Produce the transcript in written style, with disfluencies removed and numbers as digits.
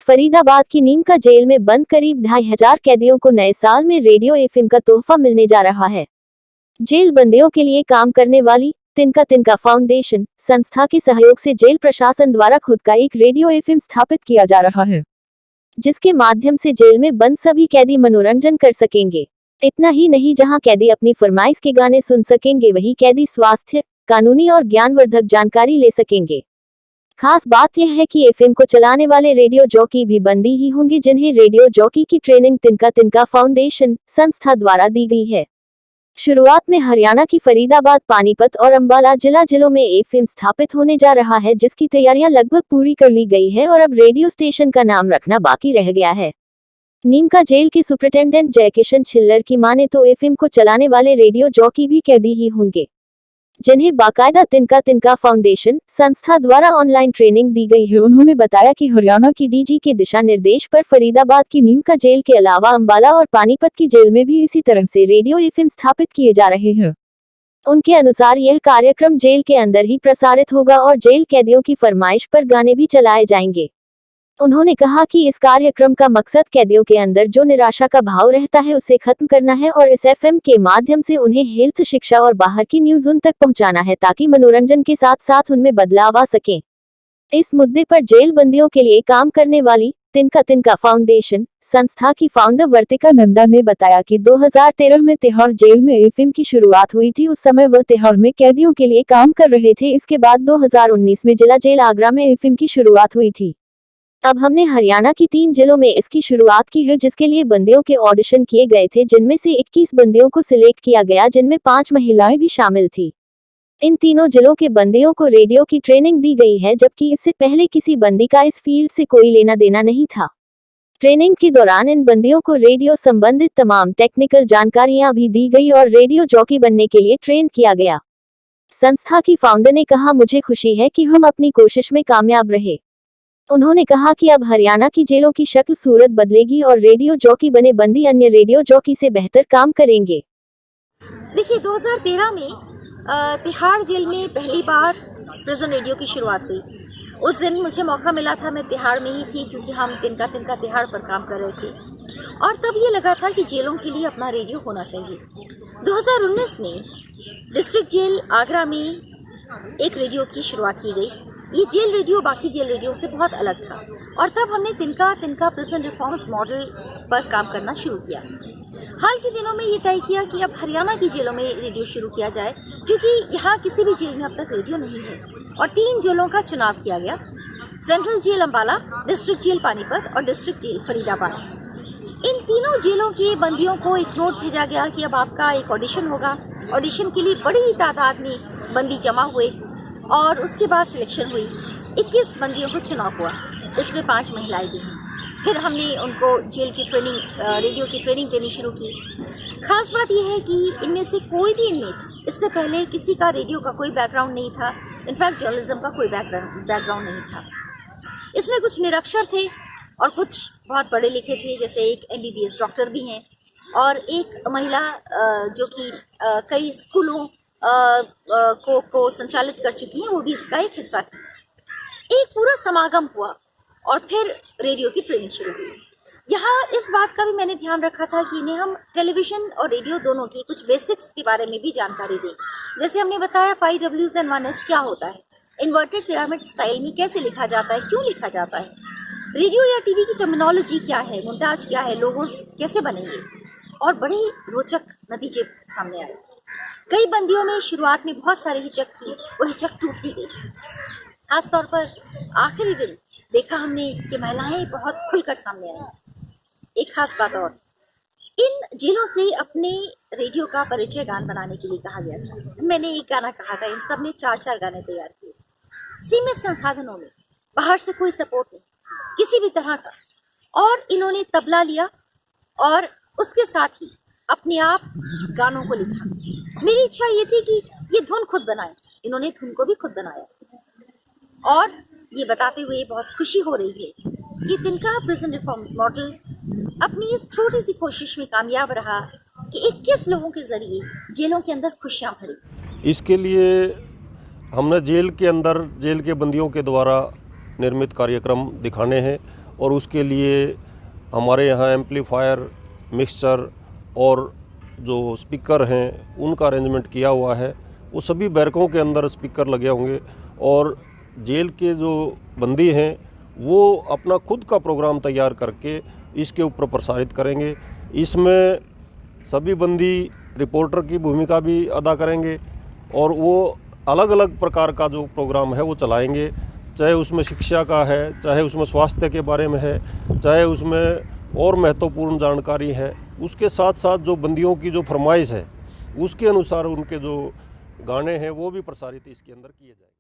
फरीदाबाद की नीम का जेल में बंद करीब 2500 कैदियों को नए साल में रेडियो एफएम का तोहफा मिलने जा रहा है। जेल बंदियों के लिए काम करने वाली तिनका तिनका फाउंडेशन संस्था के सहयोग से जेल प्रशासन द्वारा खुद का एक रेडियो एफएम स्थापित किया जा रहा है, जिसके माध्यम से जेल में बंद सभी कैदी मनोरंजन कर सकेंगे। इतना ही नहीं, जहां कैदी अपनी फरमाइश के गाने सुन सकेंगे, वहीं कैदी स्वास्थ्य, कानूनी और ज्ञानवर्धक जानकारी ले सकेंगे। खास बात यह है कि एफएम को चलाने वाले रेडियो जॉकी भी बंदी ही होंगे, जिन्हें रेडियो जॉकी की ट्रेनिंग तिनका तिनका फाउंडेशन संस्था द्वारा दी गई है। शुरुआत में हरियाणा की फरीदाबाद, पानीपत और अंबाला जिलों में एफएम स्थापित होने जा रहा है, जिसकी तैयारियां लगभग पूरी कर ली गई है और अब रेडियो स्टेशन का नाम रखना बाकी रह गया है। नीमका जेल के सुपरिटेंडेंट जयकिशन छिल्लर की माने तो एफएम को चलाने वाले रेडियो जॉकी भी कैदी ही होंगे, जिन्हें बाकायदा तिनका तिनका फाउंडेशन संस्था द्वारा ऑनलाइन ट्रेनिंग दी गई है। उन्होंने बताया कि हरियाणा की डीजी के दिशा निर्देश पर फरीदाबाद की नीमका जेल के अलावा अंबाला और पानीपत की जेल में भी इसी तरह से रेडियो एफएम स्थापित किए जा रहे हैं। उनके अनुसार यह कार्यक्रम जेल के अंदर ही प्रसारित होगा और जेल कैदियों की फरमाइश पर गाने भी चलाए जाएंगे। उन्होंने कहा कि इस कार्यक्रम का मकसद कैदियों के अंदर जो निराशा का भाव रहता है उसे खत्म करना है और इस एफएम के माध्यम से उन्हें हेल्थ, शिक्षा और बाहर की न्यूज उन तक पहुंचाना है, ताकि मनोरंजन के साथ साथ उनमें बदलाव आ सके। इस मुद्दे पर जेल बंदियों के लिए काम करने वाली तिनका तिनका फाउंडेशन संस्था की फाउंडर वर्तिका नंदा ने बताया कि 2013 में तिहाड़ जेल में एफएम की शुरुआत हुई थी। उस समय वह तिहाड़ में कैदियों के लिए काम कर रहे थे। इसके बाद 2019 में जिला जेल आगरा में एफएम की शुरुआत हुई थी। अब हमने हरियाणा की 3 जिलों में इसकी शुरुआत की है, जिसके लिए बंदियों के ऑडिशन किए गए थे, जिनमें से 21 बंदियों को सिलेक्ट किया गया, जिनमें 5 महिलाएं भी शामिल थी। इन तीनों जिलों के बंदियों को रेडियो की ट्रेनिंग दी गई है, जबकि इससे पहले किसी बंदी का इस फील्ड से कोई लेना देना नहीं था। ट्रेनिंग के दौरान इन बंदियों को रेडियो संबंधित तमाम टेक्निकल जानकारियां भी दी गई और रेडियो जॉकी बनने के लिए ट्रेन किया गया। संस्था की फाउंडर ने कहा, मुझे खुशी है कि हम अपनी कोशिश में कामयाब रहे। उन्होंने कहा कि अब हरियाणा की जेलों की शक्ल सूरत बदलेगी और रेडियो जॉकी बने बंदी अन्य रेडियो जॉकी से बेहतर काम करेंगे। देखिए, 2013 में तिहाड़ जेल में पहली बार प्रिजन रेडियो की शुरुआत हुई। उस दिन मुझे मौका मिला था, मैं तिहाड़ में ही थी, क्योंकि हम तिनका तिनका तिहाड़ पर काम कर रहे थे और तब ये लगा था कि जेलों के लिए अपना रेडियो होना चाहिए। 2019 में डिस्ट्रिक्ट जेल आगरा में एक रेडियो की शुरुआत की गई। ये जेल रेडियो बाकी जेल रेडियो से बहुत अलग था और तब हमने तिनका तिनका प्रिजन रिफॉर्म्स मॉडल पर काम करना शुरू किया। हाल के दिनों में ये तय किया कि अब हरियाणा की जेलों में रेडियो शुरू किया जाए, क्योंकि यहाँ किसी भी जेल में अब तक रेडियो नहीं है और 3 जेलों का चुनाव किया गया: central jail Ambala, district jail Panipat और डिस्ट्रिक्ट जेल फरीदाबाद। इन तीनों जेलों के बंदियों को एक नोट भेजा गया कि अब आपका एक ऑडिशन होगा। ऑडिशन के लिए बड़ी तादाद में बंदी जमा हुए और उसके बाद सिलेक्शन हुई। 21 बंदियों को चुनाव हुआ, इसमें 5 महिलाएं भी हैं। फिर हमने उनको जेल की ट्रेनिंग, रेडियो की ट्रेनिंग देनी शुरू की। खास बात यह है कि इनमें से कोई भी इनमेट इससे पहले किसी का रेडियो का कोई बैकग्राउंड नहीं था। इनफैक्ट जर्नलिज्म का कोई बैकग्राउंड नहीं था। इसमें कुछ निरक्षर थे और कुछ बहुत पढ़े लिखे थे, जैसे एक MBBS डॉक्टर भी हैं और एक महिला जो कि कई स्कूलों को संचालित कर चुकी हैं, वो भी इसका एक हिस्सा थी। एक पूरा समागम हुआ और फिर रेडियो की ट्रेनिंग शुरू हुई। यहाँ इस बात का भी मैंने ध्यान रखा था कि इन्हें हम टेलीविज़न और रेडियो दोनों की कुछ बेसिक्स के बारे में भी जानकारी दें। जैसे हमने बताया 5 Ws and 1 H क्या होता है, इन्वर्टेड पिरामिड स्टाइल में कैसे लिखा जाता है, क्यों लिखा जाता है, रेडियो या टीवी की टर्मिनोलॉजी क्या है, मोन्टाज क्या है, लोगोस कैसे बनेंगे, और बड़े रोचक नतीजे सामने आए। कई बंदियों में शुरुआत में बहुत सारी हिचक थी, वो हिचक टूटती गई। खासतौर पर आखिरी दिन देखा हमने कि महिलाएं बहुत खुलकर सामने आई। एक खास बात और, इन जेलों से अपने रेडियो का परिचय गान बनाने के लिए कहा गया था। मैंने एक गाना कहा था, इन सब ने 4-4 गाने तैयार किए। सीमित संसाधनों में, बाहर से कोई सपोर्ट नहीं किसी भी तरह का, और इन्होंने तबला लिया और उसके साथ ही अपने आप गानों को लिखा। मेरी इच्छा ये थी कि ये धुन खुद बनाए। इन्होंने धुन को भी खुद बनाया और ये बताते हुए बहुत खुशी हो रही है कि तिनका प्रिजन रिफॉर्म्स मॉडल अपनी इस छोटी सी कोशिश में कामयाब रहा कि 21 लोगों के जरिए जेलों के अंदर खुशियां भरी। इसके लिए हमने जेल के अंदर जेल के बंदियों के द्वारा निर्मित कार्यक्रम दिखाने हैं और उसके लिए हमारे यहाँ एम्पलीफायर, मिक्सचर और जो स्पीकर हैं उनका अरेंजमेंट किया हुआ है। वो सभी बैरकों के अंदर स्पीकर लगे होंगे और जेल के जो बंदी हैं वो अपना खुद का प्रोग्राम तैयार करके इसके ऊपर प्रसारित करेंगे। इसमें सभी बंदी रिपोर्टर की भूमिका भी अदा करेंगे और वो अलग अलग प्रकार का जो प्रोग्राम है वो चलाएंगे, चाहे उसमें शिक्षा का है, चाहे उसमें स्वास्थ्य के बारे में है, चाहे उसमें और महत्वपूर्ण जानकारी है। उसके साथ साथ जो बंदियों की जो फरमाइश है उसके अनुसार उनके जो गाने हैं वो भी प्रसारित इसके अंदर किए जाएंगे।